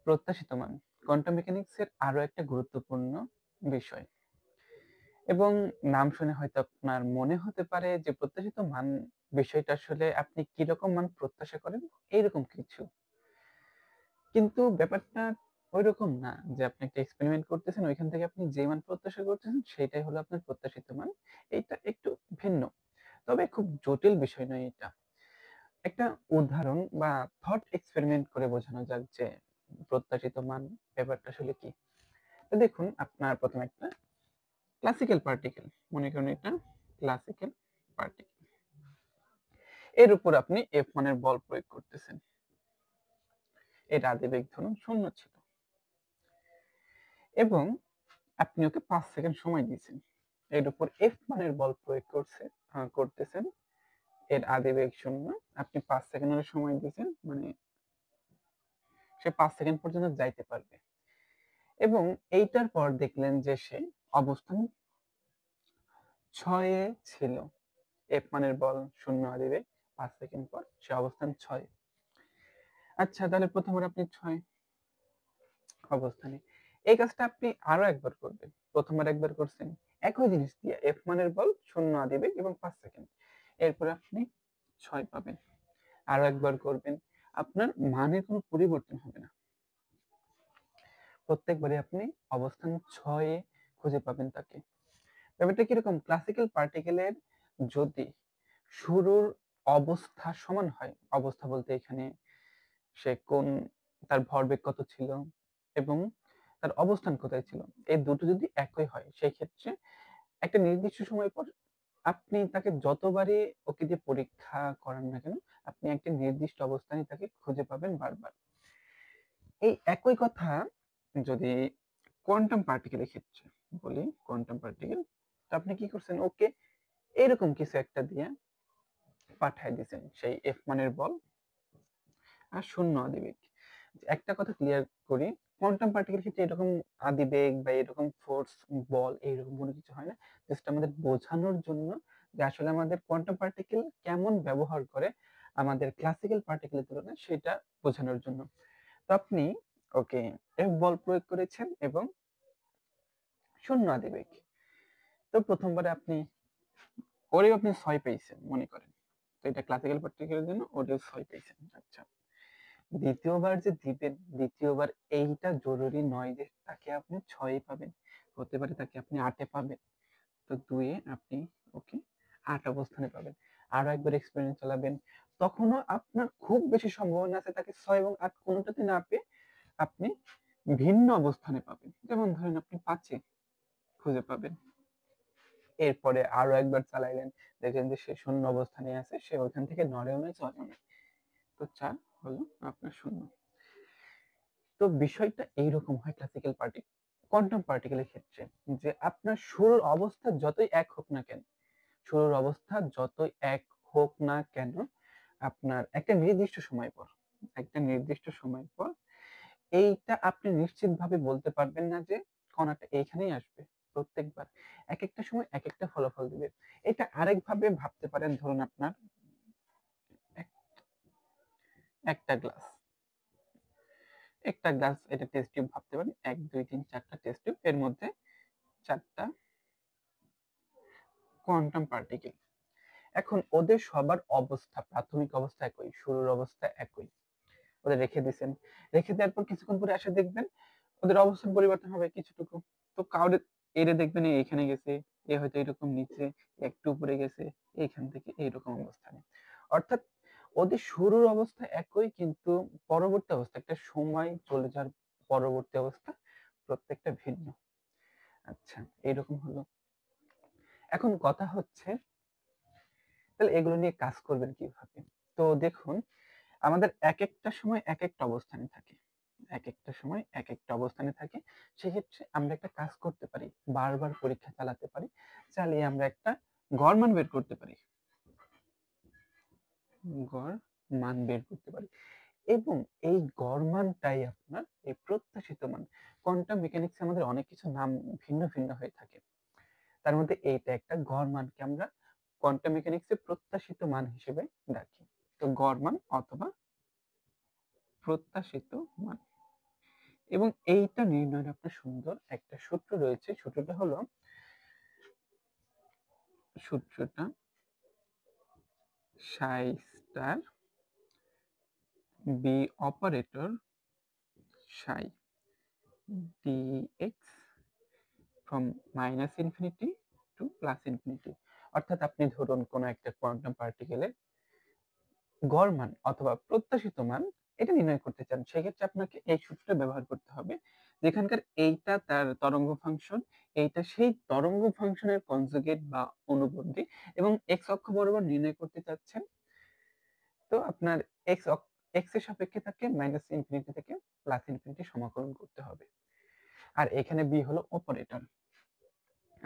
প্রত্যাশিত মান কোয়ান্টাম মেকানিক্সের আরো একটা গুরুত্বপূর্ণ বিষয় এবং নাম শুনে হয়তো আপনার মনে হতে পারে যে প্রত্যাশিত মান বিষয়টা আসলে আপনি কিরকম মান প্রত্যাশা করেন এইরকম কিছু। কিন্তু ব্যাপারটা ওইরকম না যে আপনি একটা এক্সপেরিমেন্ট করতেছেন, ওইখান থেকে আপনি যে মান প্রত্যাশা করতেছেন সেটাই হলো আপনার প্রত্যাশিত মান। এইটা একটু ভিন্ন। তবে খুব জটিল বিষয় নয় এটা। একটা উদাহরণ বা থট এক্সপেরিমেন্ট করে বোঝানো যাক যে প্রত্যাশিত মান ব্যাপারটা আসলে কি। তো দেখুন, আপনার প্রথমে একটা ক্লাসিক্যাল পার্টিকেল, মনে করুন এটা ক্লাসিক্যাল পার্টিকেল, এর উপর আপনি এফ মানের বল প্রয়োগ করতেছেন। এর আদিবেগ ধরুন 0 ছিল এবং আপনি ওকে 5 সেকেন্ড সময় দিয়েছেন। এর উপর এফ মানের বল প্রয়োগ করতেছেন। এর আদিবেগ 0, আপনি 5 সেকেন্ডের সময় দিয়েছেন, মানে সে 5 সেকেন্ড পর্যন্ত যাইতে পারবে এবং এইটার পর দেখলেন যে সে অবস্থান 6 এ ছিল। এফ মানের বল 0 আদিবেগ, 5 সেকেন্ড পর সে অবস্থান 6। আচ্ছা, তাহলে প্রথমবার আপনি 6 অবস্থানে, এই কাজটা আপনি আরো একবার করবেন। প্রথমবার একবার করছেন, একই জিনিস দিয়ে এফ মানের বল 0 আদিবেগ এবং 5 সেকেন্ড, এরপর আপনি 6 পাবেন। আরো একবার করবেন, আপনার মানের কোনো পরিবর্তন হবে না, প্রত্যেকবারে আপনি অবস্থান 6 এ খুঁজে পাবেন তাকে। ব্যাপারটা কিরকম, ক্লাসিক্যাল পার্টিকেলের যদি শুরুর অবস্থা সমান হয়, অবস্থা বলতে এখানে সে কোন, তার ভরবেগ কত ছিল এবং তার অবস্থান কোথায় ছিল, এই দুটো যদি একই হয় সেই ক্ষেত্রে একটা নির্দিষ্ট সময় পর আপনি তাকে যতবারই ওকে দিয়ে পরীক্ষা করান না কেন, আপনি একটা নির্দিষ্ট অবস্থানে তাকে খুঁজে পাবেন বারবার। এই একই কথা যদি কোয়ান্টাম পার্টিকেলের ক্ষেত্রে বলি, কোয়ান্টাম পার্টিকেল, তো আপনি কি করছেন, ওকে এরকম কিছু একটা দিয়ে পাঠায় দিয়েছেন, সেই এফ মানের বল আর 0 আদিবেগ। একটা কথা ক্লিয়ার করি, কোয়ান্টাম পার্টিকেল ক্ষেত্রে এরকম আদিবেগ বা এরকম ফোর্স, বল এইরকম কোনো কিছু হয় না। জাস্ট আমাদের বোঝানোর জন্য যে আসলে আমাদের কোয়ান্টাম পার্টিকেল কেমন ব্যবহার করে আমাদের ক্লাসিক্যাল পার্টিকেলের তুলনায়, সেটা বোঝানোর জন্য। তো আপনি ওকে এফ বল প্রয়োগ করেছেন এবং 0 আদিবেগ। তো প্রথমবারে ওরেও আপনি 6 পেয়েছেন মনে করেন। তো এটা ক্লাসিক্যাল পার্টিকেলের জন্য ওরেও 6 পেয়েছেন। আচ্ছা, দ্বিতীয়বার যে দিবেন, দ্বিতীয়বার এইটা জরুরি নয় যে তাকে আপনি 6 পাবেন, হতে পারে তাকে আপনি 8 পাবেন। তো 2 এ আপনি ওকে 8 অবস্থানে পাবেন। আরো একবার এক্সপেরিমেন্ট চালাবেন, তখনও আপনার খুব বেশি সম্ভাবনা আছে তাকে 6 এবং 8 কোনোটাতে না পেয়ে আপনি ভিন্ন অবস্থানে পাবেন। যেমন ধরেন আপনি 5 এ খুঁজে পাবেন। এরপরে আরো একবার চালাইলেন, দেখলেন যে সে 0 অবস্থানে আছে, সে ওখান থেকে নড়েও নাই চড়েও নাই। তো 4 হলো আপনার 0। তো বিষয়টা এইরকম হয় ক্লাসিক্যাল কোয়ান্টাম পার্টিকেলের ক্ষেত্রে, যে আপনার শুরুর অবস্থা যতই এক হোক না কেন, শুরুর অবস্থা যতই এক হোক না কেন, আপনার একটা নির্দিষ্ট সময় পর এইটা আপনি নিশ্চিতভাবে বলতে পারবেন না যে কণাটা এইখানেই আসবে। প্রত্যেকবার এক একটা সময় এক একটা ফলাফল দিবে। এটা আরেকভাবে ভাবতে পারেন, ধরুন আপনার এক- একটা গ্লাস, এটা টেস্ট টিউব ভাবতে পারেন, 1 2 3 4টা টেস্ট টিউব, এর মধ্যে 4টা কোয়ান্টাম পার্টিকেল। এখন ওদের সবার অবস্থা, প্রাথমিক অবস্থা একই, শুরুর অবস্থা একই। ওদের রেখে দিছেন, রেখে দেওয়ার পর কিছুক্ষণ পরে আসে দেখবেন ওদের অবস্থান পরিবর্তন হবে কিছুটুকু। তো কাউরে এরে দেখবেন এখানে গেছে, এ হয়তো এরকম নিচে, একটু উপরে গেছে, এইখান থেকে এইরকম অবস্থানে। অর্থাৎ ওদের শুরুর অবস্থা একই, কিন্তু পরবর্তী অবস্থা, একটা সময় চলে যাওয়ার পরবর্তী অবস্থা প্রত্যেকটা ভিন্ন। আচ্ছা, এইরকম হলো। এখন কথা হচ্ছে, তাহলে এগুলো নিয়ে কাজ করবেন কিভাবে? তো দেখুন, আমাদের এক একটা সময় এক একটা অবস্থানে থাকে, এক একটা সময় এক একটা অবস্থানে থাকে। সেক্ষেত্রে আমরা একটা কাজ করতে পারি, বারবার পরীক্ষা চালাতে পারি, চালিয়ে আমরা একটা গড় মান বের করতে পারি, গড় মান বের করতে পারি এবং এই গড় মানটাই আপনার এই প্রত্যাশিত মান। কোয়ান্টাম মেকানিক্সে আমাদের অনেক কিছু নাম ভিন্ন ভিন্ন হয়ে থাকে, তার মধ্যে এইটা একটা, গড় মানকে আমরা কোয়ান্টাম মেকানিক্সে প্রত্যাশিত মান হিসেবে ডাকি। তো গড় মান অথবা প্রত্যাশিত মান, এবং এইটা নির্ণয়ের আপনার সুন্দর একটা সূত্র রয়েছে। সূত্রটা সাই star B operator Sai dx from -infinity two +infinity. অর্থাৎ আপনি ধরুন কোন একটা কোয়ান্টাম পার্টিকেলের গড় মান অথবা প্রত্যাশিত মান এটা নির্ণয় করতে চান, সেক্ষেত্রে আপনাকে এই সূত্রটা ব্যবহার করতে হবে, যেখানকার এইটা তার তরঙ্গ ফাংশন, এইটা সেই তরঙ্গ ফাংশনের কনজুগেট বা অনুবন্ধী, এবং এক্স অক্ষ বরাবর নির্ণয় করতে চাচ্ছেন। তো আপনার এক্স এর সাপেক্ষে তাকে -ইনফিনিটি থেকে +ইনফিনিটি সমাকলন করতে হবে। আর এখানে বি হলো অপারেটর।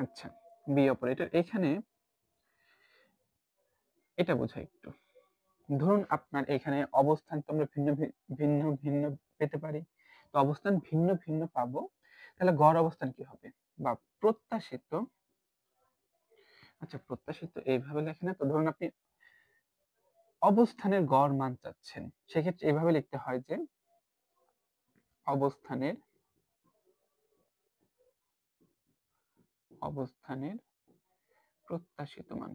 আচ্ছা, বি অপারেটর এখানে এটা বোঝাই একটু। ধরুন আপনার এখানে অবস্থান তো আমরা ভিন্ন ভিন্ন ভিন্ন পেতে পারি। তো অবস্থান ভিন্ন ভিন্ন পাবো, তাহলে গড় অবস্থান কি হবে বা প্রত্যাশিত, আচ্ছা প্রত্যাশিত এইভাবে লেখে না তো, ধরুন আপনি অবস্থানের গড় মান চাচ্ছেন, সেক্ষেত্রে এইভাবে লিখতে হয় যে অবস্থানের প্রত্যাশিত মান,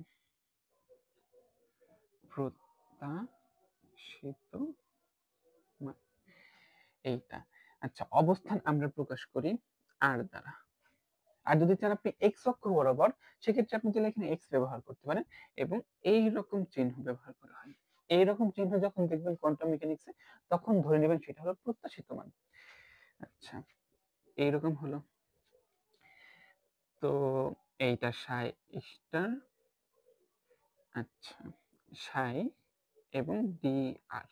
এইটা। আচ্ছা, অবস্থান আমরা প্রকাশ করি আর দ্বারা। আর যদি চান আপনি এক্স অক্ষ বরাবর, সেক্ষেত্রে আপনি চাইলে এখানে এক্স ব্যবহার করতে পারেন, এবং এই রকম চিহ্ন ব্যবহার করা হয়। এইরকম চিহ্ন যখন দেখবেন কোয়ান্টাম মেকানিক্সে, তখন ধরে নেবেন সেটা হলো প্রত্যাশিত মান। আচ্ছা, এইরকম হলো। তো এইটা সাই স্টার, আচ্ছা সাই এবং ডি আর।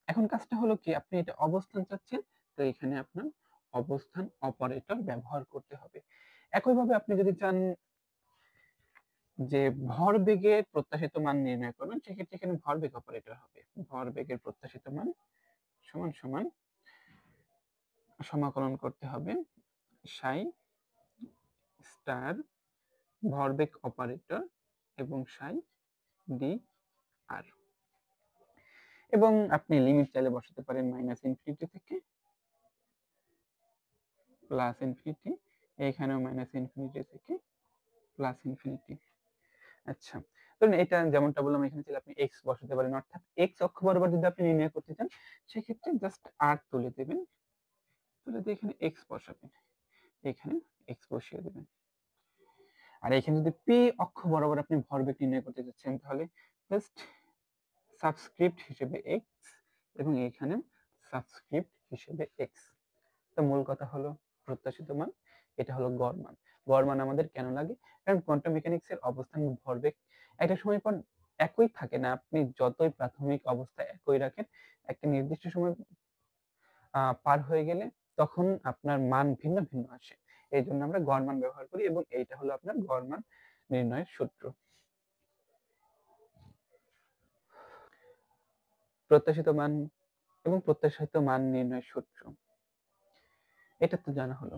এখন কাজটা হলো কি, আপনি এটা অবস্থান চাচ্ছেন, তো এখানে আপনার অবস্থান অপারেটর ব্যবহার করতে হবে। একইভাবে আপনি যদি চান যে ভরবেগের প্রত্যাশিত মান নির্ণয় করবেন, সেক্ষেত্রে এখানে ভরবেগ অপারেটর হবে। ভরবেগের প্রত্যাশিত মান সমান সমান সমাকলন করতে হবে সাই স্টার ভরবেগ অপারেটর এবং সাই ডি আর। এবং আপনি লিমিট চাইলে বসাতে পারেন -ইনফিনিটি থেকে +ইনফিনিটি, এখানেও -ইনফিনিটি থেকে +ইনফিনিটি। আচ্ছা, ধরুন এটা যেমনটা বললাম, এখানে চাইলে আপনি এক্স বসাতে পারেন, অর্থাৎ এক্স অক্ষ বরাবর যদি আপনি নির্ণয় করতে চান, সেক্ষেত্রে জাস্ট আর তুলে দেবেন, তুলে দিয়ে এখানে এক্স বসাবেন, এখানে এক্স বসিয়ে দেবেন। আর এখানে যদি পি অক্ষ বরাবর আপনি ভরবেগ নির্ণয় করতে চাচ্ছেন, তাহলে জাস্ট সাবস্ক্রিপ্ট হিসেবে এক্স এবং এখানে সাবস্ক্রিপ্ট হিসেবে এক্স। তো মূল কথা হলো প্রত্যাশিত মান, এটা হলো গড় মান। গড় মান আমাদের কেন লাগে? কারণ কোয়ান্টাম মেকানিক্সের অবস্থান ভরবেগ একটা সময় পর একই থাকে না, আপনি যতই প্রাথমিক অবস্থা একই রাখেন, একটা নির্দিষ্ট সময় পার হয়ে গেলে তখন আপনার মান ভিন্ন ভিন্ন আসে। এই জন্য আমরা গড় মান ব্যবহার করি, এবং এইটা হলো আপনার গড় মান নির্ণয়ের সূত্র। প্রত্যাশিত মান এবং প্রত্যাশিত মান নির্ণয়ের সূত্র, এটা তো জানা হলো।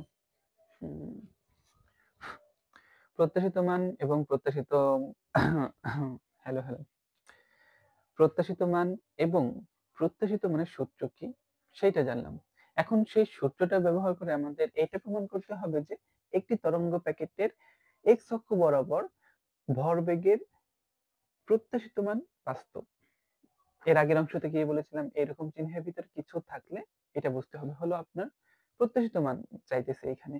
প্রত্যাশিত মান এবং প্রত্যাশিত হ্যালো হ্যালো প্রত্যাশিত মান এবং প্রত্যাশিত মানের সূত্র কি সেইটা জানলাম। এখন সেই সূত্রটা ব্যবহার করে আমাদের এটা প্রমাণ করতে হবে যে একটি তরঙ্গ প্যাকেটের এক্স অক্ষ বরাবর ভরবেগের প্রত্যাশিত মান বাস্তব। এর আগের অংশতে গিয়ে বলেছিলাম এরকম চিহ্নের ভিতর কিছু থাকলে এটা বুঝতে হবে হলো আপনার প্রত্যাশিত মান চাইতেছে এখানে,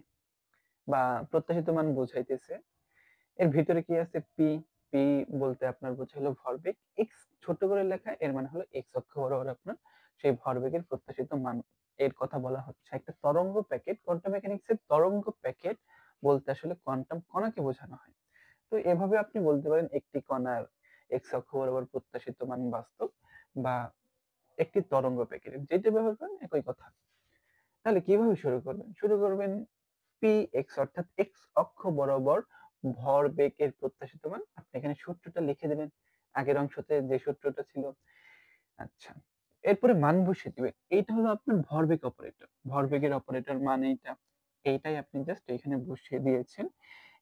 বা প্রত্যাশিত মান বোঝাইতেছে। এর ভিতরে কি আছে? পি। পি বলতে আপনার বোঝালো ভরবেগ, এক্স ছোট করে লেখা, এর মানে হলো এক্স অক্ষ বরাবর আপনার সেই ভরবেগের প্রত্যাশিত মান, এর কথা বলা হচ্ছে। একটা তরঙ্গ প্যাকেট, কোয়ান্টাম মেকানিক্সের তরঙ্গ প্যাকেট বলতে আসলে কোয়ান্টাম কণাকে বোঝানো হয়। তো এভাবে আপনি বলতে পারেন একটি কণার এক্স অক্ষ বরাবর প্রত্যাশিত মান বাস্তব, বা একটি তরঙ্গ প্যাকেট, যেটা ব্যবহার করেন একই কথা। তাহলে কিভাবে শুরু করবেন? শুরু করবেন পি এক্স, অর্থাৎ এক্স অক্ষ বরাবর ভরবেগের প্রত্যাশিত মান। আপনি এখানে সূত্রটা লিখে দেবেন, আগের অংশতে যে সূত্রটা ছিল। আচ্ছা, এরপরে মান বসিয়ে দিবেন। এইটা হলো আপনার ভরবেগ অপারেটর, ভরবেগের অপারেটর মান এইটা, এইটাই আপনি জাস্ট এখানে বসিয়ে দিয়েছেন।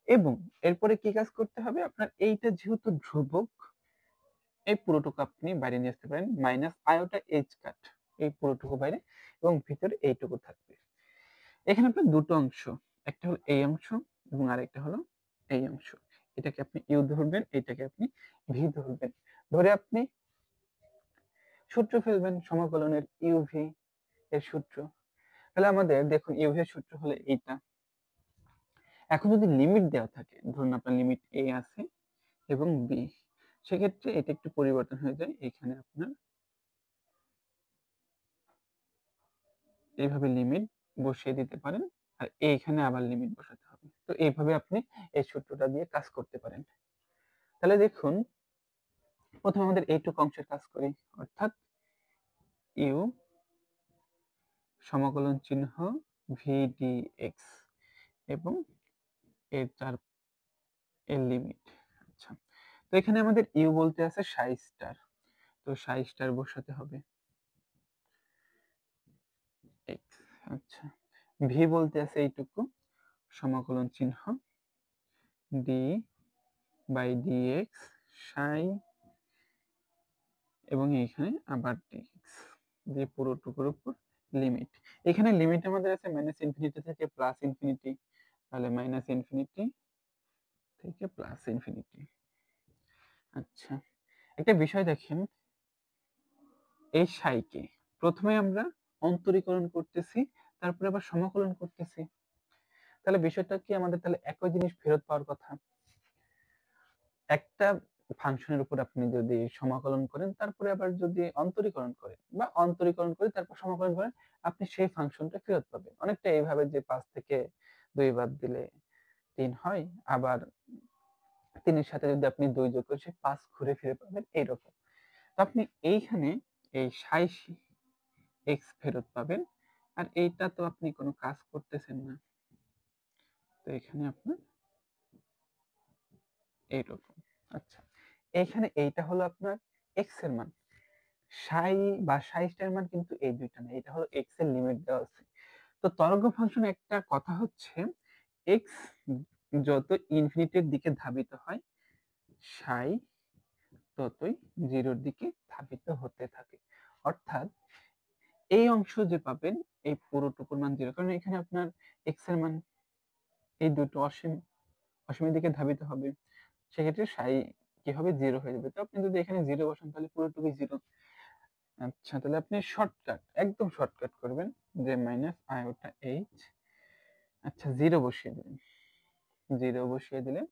এবং এরপরে কি কাজ করতে হবে আপনার? এইটা যেহেতু ধ্রুবক, এই পুরোটুকু আপনি বাইরে নিয়ে আসতে পারেন, মাইনাস আয়োটা এইচ কাট, এই পুরোটুকু বাইরে এবং ভিতরে এইটুকু থাকবে। এখানে আপনার দুটো অংশ, একটা হলো এই অংশ এবং আরেকটা হলো এই অংশ। এটাকে আপনি ইউ ধরবেন, এটাকে আপনি ভি ধরবেন। ধরে আপনি সূত্র ফেলবেন সমাকলনের ইউভি এর সূত্র। তাহলে আমাদের দেখুন ইউভি এর সূত্র হলো এইটা। এখন যদি লিমিট দেওয়া থাকে, ধরুন আপনার লিমিট এ আছে এবং বি, সেক্ষেত্রে এটা একটু পরিবর্তন হয়ে যায়। এখানে আপনার এইভাবে লিমিট বসিয়ে দিতে পারেন, আর এইখানে আবার লিমিট বসাতে হবে। তো এইভাবে আপনি এই সূত্রটা দিয়ে কাজ করতে পারেন। তাহলে দেখুন প্রথমে আমাদের এইটুকু অংশের কাজ করি, অর্থাৎ ইউ সমাকলন চিহ্ন ভি ডি এক্স এবং এর এর লিমিট। আচ্ছা, তো এখানে আমাদের ইউ বলতে আছে সাই স্টার, তো সাই স্টার বসাতে হবে এক্স। আচ্ছা, ভি বলতে আছে এইটুকু সমাকলন চিহ্ন ডি বাই ডি এক্স সাই এবং এখানে আবার ডিএক্স দিয়ে পুরোটুকুর উপর লিমিট। এখানে লিমিট আমাদের আছে মাইনাস ইনফিনিটি থেকে প্লাস ইনফিনিটি, তাহলে মাইনাস ইনফিনিটি থেকে প্লাস ইনফিনিটি। আচ্ছা, একটা বিষয় দেখেন, এই সাইকে প্রথমে আমরা অন্তরীকরণ করতেছি, তারপরে আবার সমাকলন করতেছি। তাহলে বিষয়টা কি, আমাদের তাহলে একই জিনিস ফেরত পাওয়ার কথা। একটা ফাংশনের উপর আপনি যদি সমাকলন করেন, তারপরে আবার যদি অন্তরীকরণ করেন বা অন্তরীকরণ করে তারপর সমাকলন করেন, আপনি সেই ফাংশনটা ফেরত পাবেন। অনেকটা এইভাবে যে 5 থেকে 2 বাদ দিলে 3 হয়, আবার 3 এর সাথে যদি আপনি 2 যোগ করেন, 5 ঘুরে ফিরে পাবেন এইরকম। তো আপনি এইখানে এই 26 এক্স ফেরত পাবেন, আর এইটা তো আপনি কোনো কাজ করতেছেন না, তো এখানে আপনার এইরকম। আচ্ছা, এইখানে এইটা হলো আপনার এক্স এর মান, সাই বা সাই স্টার মান কিন্তু এই দুইটা না, এটা হলো এক্স এর লিমিট দেওয়া আছে। তো তরঙ্গ ফাংশনে একটা কথা হচ্ছে, এক্স যত ইনফিনিটির দিকে ধাবিত হয়, সাই ততই জিরোর দিকে ধাবিত হতে থাকে। অর্থাৎ এই অংশ যে পাবেন, এই পুরোটুকুর মান জিরো, কারণ এখানে আপনার এক্স এর মান এই দুটো অসীমের দিকে ধাবিত হবে, সেক্ষেত্রে সাই কি হবে, জিরো হয়ে যাবে। তো আপনি যদি এখানে জিরো বসান তাহলে পুরোটুকুই জিরো। আচ্ছা, তাহলে আপনি শর্টকাট, একদম শর্টকাট করবেন যে মাইনাস আয়োটা এইচ। আচ্ছা, জিরো বসিয়ে দিলেন, জিরো বসিয়ে দিলেন।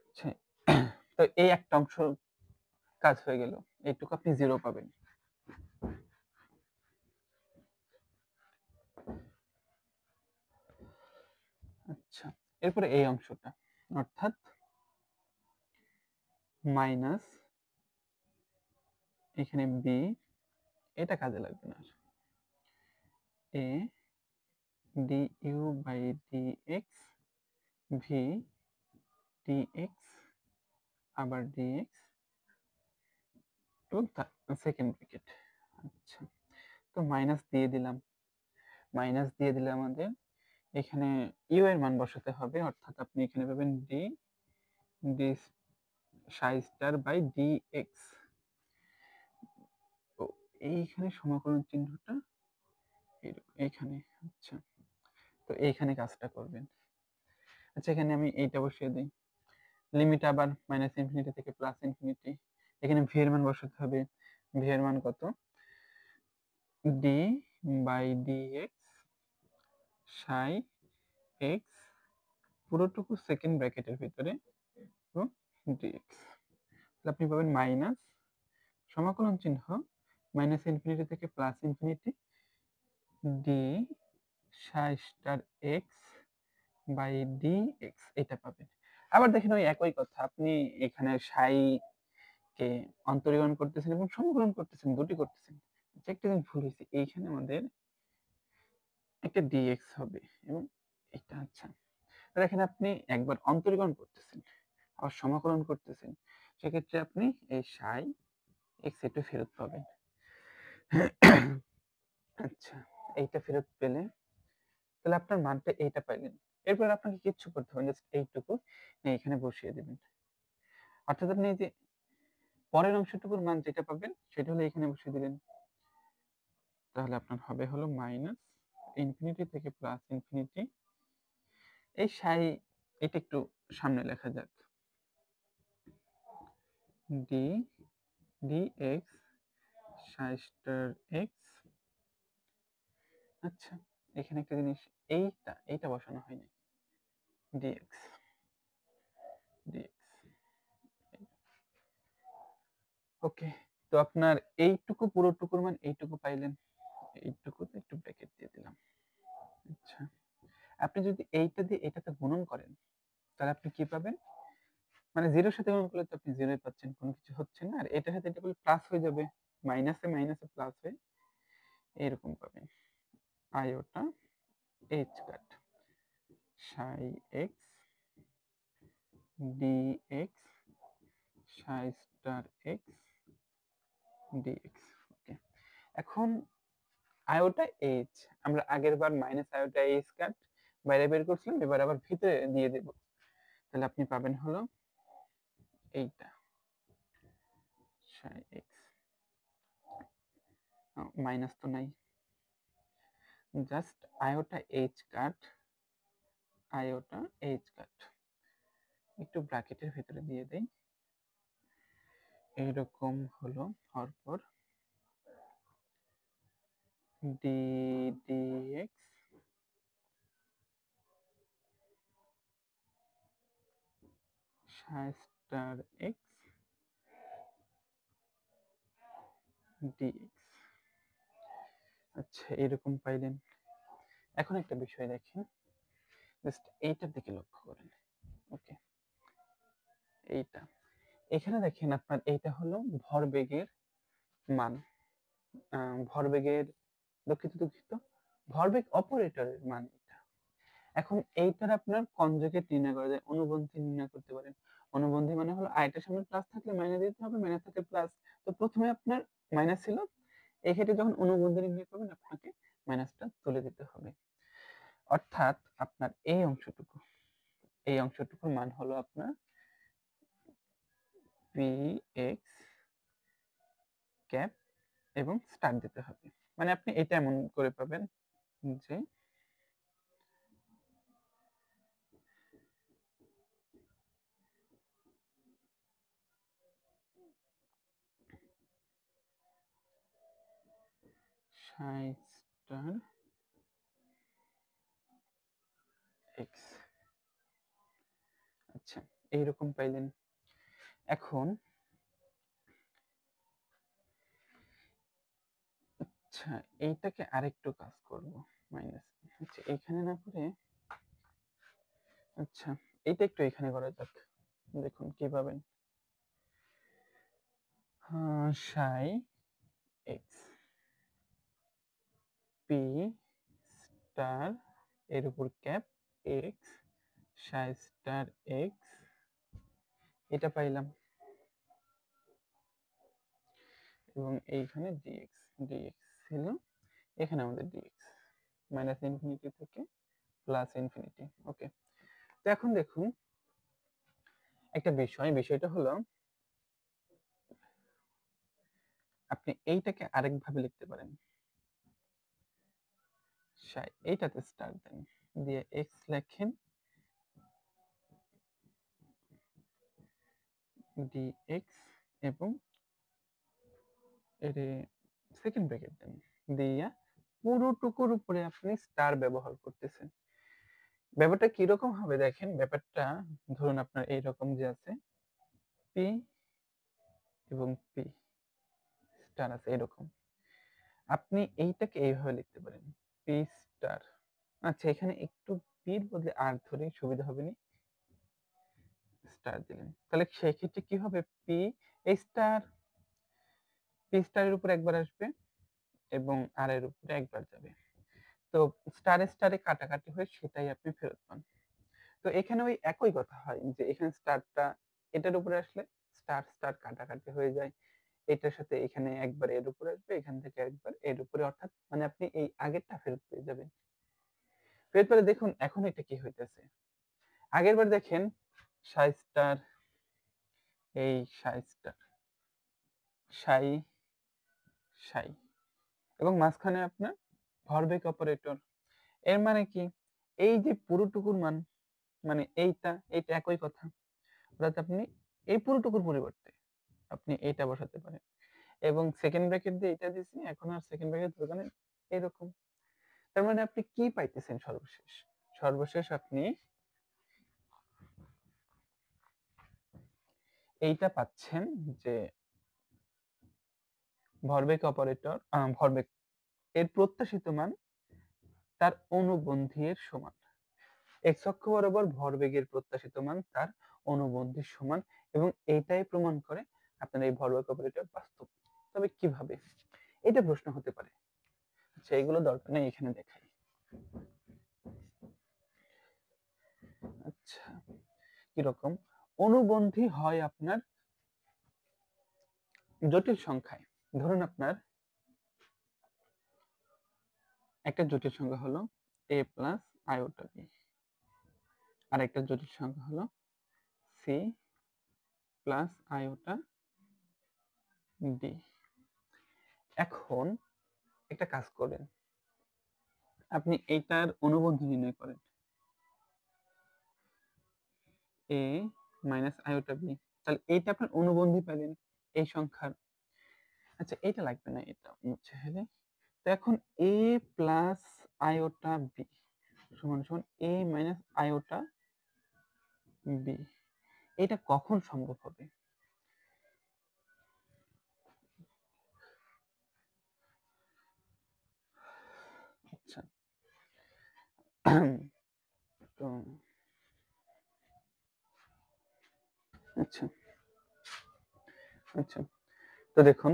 আচ্ছা, তো এই একটা অংশ কাজ হয়ে গেল, এইটুকু আপনি জিরো পাবেন। আচ্ছা, এরপরে এই অংশটা, অর্থাৎ মাইনাস এখানে বি, এটা কাজে লাগবে না, a d u by d x v d x আবার ডি এক্স এবং সেকেন্ড ব্র্যাকেট। আচ্ছা, তো মাইনাস দিয়ে দিলাম, মাইনাস দিয়ে দিলে আমাদের এখানে ইউ এর মান বসাতে হবে, অর্থাৎ আপনি এখানে পাবেন d d psi star by d x. তো এইখানে সমাকলন চিহ্নটা এইখানে। আচ্ছা, তো এইখানে কাজটা করবেন। আচ্ছা, এখানে আমি এইটা বসিয়ে দিই, লিমিট আবার মাইনাস ইনফিনিটি থেকে প্লাস ইনফিনিটি। এখানে ভি এর মান বসাতে হবে, ভি এর মান কত, D by d x Sai x পুরোটুকু second ব্র্যাকেটের ভিতরে এবং ডিএক্স। তাহলে আপনি পাবেন মাইনাস সমাকলন চিহ্ন মাইনাস ইনফিনিটি থেকে plus infinity d psi star x by d x, এটা পাবেন। আবার দেখেন ওই একই কথা, আপনি এখানে সাই কে অন্তরীকরণ করতেছেন এবং সমাকলন করতেছেন, দুটি করতেছেন। আচ্ছা, একটা জিনিস ভুল হয়েছে, এইখানে আমাদের একটা ডিএক্স হবে এবং এটা। আচ্ছা, এখানে আপনি একবার অন্তরীকরণ করতেছেন আবার সমাকলন করতেছেন, সেক্ষেত্রে আপনি এই সাই এক্স একটু ফেরত পাবেন। আচ্ছা, এইটা ফেরত পেলে তাহলে আপনার মানটা এইটা পাইলেন। এরপর আপনাকে কিচ্ছু করতে হবে, জাস্ট এইটুকু এখানে বসিয়ে দেবেন। অর্থাৎ আপনি এই যে পরের অংশটুকুর মান যেটা পাবেন সেটা হলো এখানে বসিয়ে দিলেন, তাহলে আপনার হবে হলো মাইনাস ইনফিনিটি থেকে প্লাস ইনফিনিটি। এই সাই এটা একটু সামনে লেখা যাক, ডি ডি এক্স সাই স্টার এক্স। আচ্ছা, এখানে একটা জিনিস, এইটা বসানো হয়নি, ডিএক্স ডিএক্স। ওকে, তো আপনার এইটুকু পুরোটুকুর মান এইটুকু পাইলেন, এইটুকুতে একটু ব্র্যাকেট দিয়ে দিলাম। আচ্ছা, আপনি যদি এইটা দিয়ে এটাতে গুণন করেন তাহলে আপনি কি পাবেন, মানে জিরোর সাথে গুণন করলে তো আপনি জিরোই পাচ্ছেন, কোনো কিছু হচ্ছে না। আর এটার সাথে এটা করলে প্লাস হয়ে যাবে, মাইনাসে মাইনাসে প্লাস হয়ে এরকম পাবেন, iota H cut psi x dx psi star x dx. Okay, এখন আয়োটা এইচ, আমরা আগের বার মাইনাস আয়োটা এইচ কাট বাইরে বের করছিলাম, এবার আবার ভিতরে দিয়ে দেব। তাহলে আপনি পাবেন হলো এইটা সাই এক্স, মাইনাস তো নাই, just iota H cut, iota H cut একটু ব্র্যাকেটের ভিতরে দিয়ে দেই, এইরকম হলো। হওয়ার পর d d x psi star x d x. আচ্ছা, এরকম পাইলেন। এখন একটা বিষয় দেখেন, জাস্ট এইটার দিকে লক্ষ্য করেন। ওকে, এইটা এখানে দেখেন আপনার এইটা হলো ভরবেগের মান, ভরবেগের দুঃখিত ভরবেগ অপারেটরের মান এটা। এখন এইটার আপনার কনজুগেট নির্ণয় করা যায়, অনুবন্ধী নির্ণয় করতে পারেন। অনুবন্ধী মানে হলো আইটার সামনে প্লাস থাকলে মাইনাস দিতে হবে, মাইনাস থাকলে প্লাস। তো প্রথমে আপনার মাইনাস ছিল, এই ক্ষেত্রে যখন অনুবন্ধী নির্ণয় করবেন আপনাকে মাইনাসটা তুলে দিতে হবে। অর্থাৎ আপনার এই অংশটুকুর মান হলো আপনার পি এক্স ক্যাপ এবং স্টার দিতে হবে। মানে আপনি এটা এমন করে পাবেন যে সাই স্টার এক্স। আচ্ছা, এইরকম পাইলেন। এখন আচ্ছা, এইটাকে আরেকটু কাজ করব, মাইনাস। আচ্ছা, এখানে না করে আচ্ছা এইটা একটু এখানে করা যাক, দেখুন কি পাবেন। সাই এক্স পি স্টার এর উপর ক্যাপ এক্স সাই স্টার এক্স, এটা পাইলাম। এবং এইখানে ডিএক্স ডিএক্স ছিল, এখানে আমাদের ডিএক্স মাইনাস ইনফিনিটি থেকে প্লাস ইনফিনিটি। ওকে, তো এখন দেখুন একটা বিষয়টা হলো আপনি এইটাকে আরেকভাবে লিখতে পারেন, এইটাতে স্টার দেন, দিয়ে এক্স লেখেন ডিএক্স এবং এর সেকেন্ড ব্র্যাকেট দেন, দিয়া পুরোটুকুর উপরে আপনি স্টার ব্যবহার করতেছেন। ব্যাপারটা কিরকম হবে দেখেন, ব্যাপারটা ধরুন আপনার এইরকম যে আছে পি এবং পি স্টার আছে এরকম, আপনি এইটাকে এইভাবে লিখতে পারেন পি স্টার। আচ্ছা, এখানে একটু পির বদলে আর ধরে সুবিধা হবে না, স্টার দিলেন, তাহলে সেই ক্ষেত্রে কি হবে, পি এই স্টার পি স্টারের উপর একবার আসবে এবং আর এর উপরে একবার যাবে, তো স্টারে স্টারে কাটাকাটি হয়ে সেটাই আপনি ফেরত পান। তো এখানে ওই একই কথা হয় যে এখানে স্টারটা এটার উপরে আসলে স্টার স্টার কাটাকাটি হয়ে যায়, এটার সাথে এখানে একবার এর উপরে আসবে, এখান থেকে একবার এর উপরে, অর্থাৎ মানে আপনি এই আগেরটা ফেরত পেয়ে যাবেন। ফেরত পেলে দেখুন এখন এটা কি হইতেছে, আগের বার দেখেন সাই স্টার, এই সাই স্টার সাই সাই এবং মাঝখানে আপনার ভরবেগ অপারেটর। এর মানে কি, এই যে পুরোটুকুর মান, মানে এইটা একই কথা, অর্থাৎ আপনি এই পুরোটুকুর পরিবর্তে আপনি এইটা বসাতে পারেন, এবং সেকেন্ড ব্র্যাকেট দিয়ে এটা দিয়েছি, এখন আর সেকেন্ড ব্র্যাকেট দরকার নেই, এরকম। তার মানে আপনি কি পাইতেছেন সর্বশেষ? সর্বশেষ আপনি এইটা পাচ্ছেন যে ভরবেগ অপারেটর, ভরবেগ এর প্রত্যাশিত মান তার অনুবন্ধীর সমান। এক্স অক্ষ বরাবর ভরবেগের প্রত্যাশিত মান তার অনুবন্ধীর সমান, এবং এইটাই প্রমাণ করে আপনার এই ভরবেগ অপারেটর বাস্তব। তবে কিভাবে, এটা প্রশ্ন হতে পারে। আচ্ছা, এগুলো দরকার নেই, এখানে দেখাই। আচ্ছা, কিরকম অনুবন্ধী হয় আপনার জটিল সংখ্যায়। ধরুন আপনার একটা জটিল সংখ্যা হলো a প্লাস আয়োটা b, আর একটা জটিল সংখ্যা হলো c প্লাস আয়োটা d। এখন একটা কাজ করেন, আপনি এইটার অনুবন্ধী নির্ণয় করেন, a মাইনাস আয়োটা b। তাহলে এইটা আপনার অনুবন্ধী পেলেন এই সংখ্যার। আচ্ছা, এটা লাগবে না, এটা মুছে ফেলে। তো এখন a প্লাস আয়োটা b সমান সমান a মাইনাস আয়োটা b, এটা কখন সম্ভব হবে? আচ্ছা, তো আচ্ছা আচ্ছা, তো দেখুন,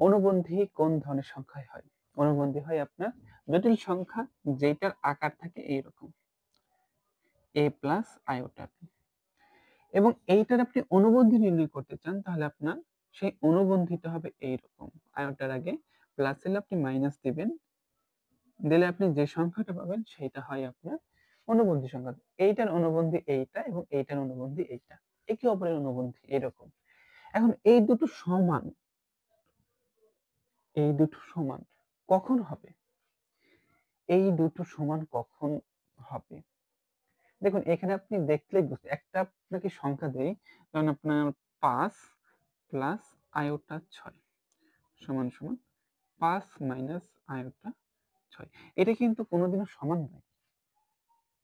অনুবন্ধী কোন ধরনের সংখ্যায় হয়? অনুবন্ধী হয় আপনার জটিল সংখ্যা যেটার আকার থাকে এইরকম, a প্লাস আয়োটা b, এবং এইটার আপনি অনুবন্ধী নির্ণয় করতে চান, তাহলে আপনার সেই অনুবন্ধীটা হবে এইরকম, আয়োটার আগে প্লাস হলে আপনি মাইনাস দিবেন, দিলে আপনি যে সংখ্যাটা পাবেন সেটা হয় আপনার অনুবন্ধী সংখ্যা। এইটার অনুবন্ধী এইটা, এবং এইটার অনুবন্ধী এইটা, একে অপরের অনুবন্ধী এরকম। এখন এই দুটো সমান, এই দুটো সমান কখন হবে? এই দুটো সমান কখন হবে? দেখুন, এখানে আপনি দেখলেই বুঝতে, একটা আপনাকে সংখ্যা দেই, কারণ আপনার 5 প্লাস আয়োটা 6 সমান সমান 5 মাইনাস আয়োটা 6। এটা কিন্তু কোনোদিনও সমান নয়,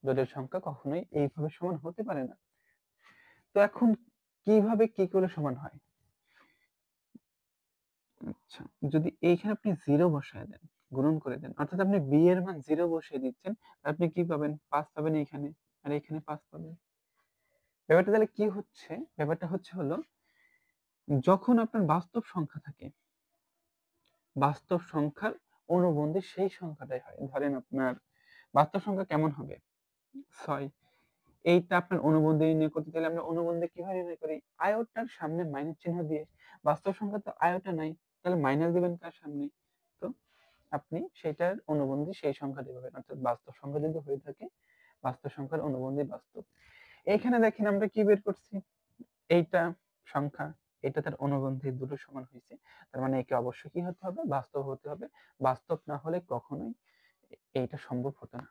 জটিল সংখ্যা কখনোই এইভাবে সমান হতে পারে না। তো এখন কিভাবে কি করলে সমান হয়? আচ্ছা, যদি এইখানে আপনি 0 বসায় দেন, গুণন করে দেন, অর্থাৎ আপনি b এর মান 0 বসিয়ে দিচ্ছেন, আপনি কি পাবেন? 5 পাবেন এইখানে, আর এখানে 5 পাবেন। ব্যাপারটা তাহলে কি হচ্ছে? ব্যাপারটা হচ্ছে হলো, যখন আপনার বাস্তব সংখ্যা থাকে, বাস্তব সংখ্যার অনুবন্ধী সেই সংখ্যাটাই হয়। ধরেন আপনার বাস্তব সংখ্যা কেমন হবে? 6। এইটা আপনার অনুবন্ধী নির্ণয় করতে চাইলে আমরা অনুবন্ধী কিভাবে নির্ণয় করি? আয়োটার সামনে মাইনাস চিহ্ন দিয়ে। বাস্তব সংখ্যা তো আয়োটা নাই, তাহলে মাইনাস দিবেন কার সামনে? তো আপনি সেটার অনুবন্ধী সেই সংখ্যাটি পাবেন, অর্থাৎ বাস্তব সংখ্যা যদি হয়ে থাকে, বাস্তব সংখ্যার অনুবন্ধী বাস্তব। এখানে দেখেন আমরা কি বের করছি, এইটা সংখ্যা, এটা তার অনুবন্ধী দুটো সমান হয়েছে, তার মানে একে অবশ্যই কি হতে হবে? বাস্তব হতে হবে। বাস্তব না হলে কখনোই এইটা সম্ভব হতো না।